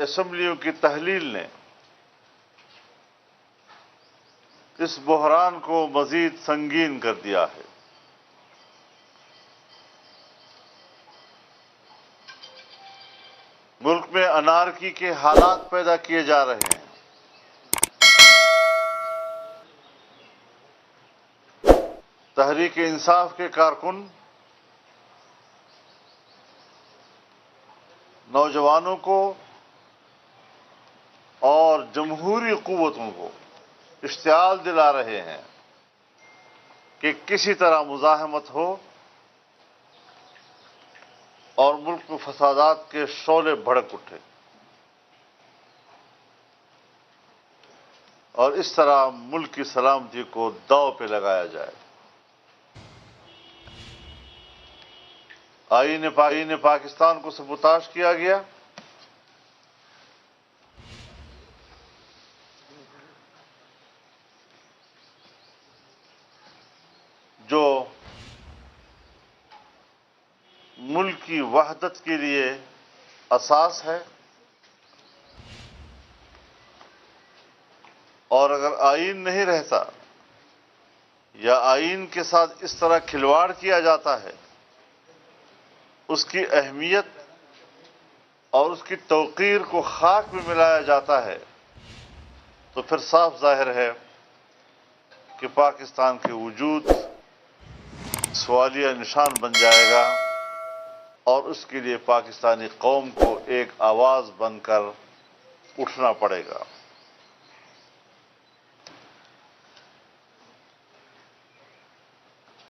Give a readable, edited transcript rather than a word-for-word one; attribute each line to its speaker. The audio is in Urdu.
Speaker 1: اسمبلیوں کی تحلیل نے اس بحران کو مزید سنگین کر دیا ہے۔ ملک میں انارکی کے حالات پیدا کیے جا رہے ہیں۔ تحریک انصاف کے کارکن نوجوانوں کو اور جمہوری قوتوں کو اشتعال دلا رہے ہیں کہ کسی طرح مزاحمت ہو اور ملک میں فسادات کے شعلے بھڑک اٹھے، اور اس طرح ملک کی سلامتی کو داؤ پہ لگایا جائے۔ آئین پاکستان کو سبوتاژ کیا گیا، جو ملک کی وحدت کے لیے اساس ہے، اور اگر آئین نہیں رہتا یا آئین کے ساتھ اس طرح کھلواڑ کیا جاتا ہے، اس کی اہمیت اور اس کی توقیر کو خاک میں ملایا جاتا ہے، تو پھر صاف ظاہر ہے کہ پاکستان کے وجود سوالیہ نشان بن جائے گا، اور اس کے لیے پاکستانی قوم کو ایک آواز بن کر اٹھنا پڑے گا۔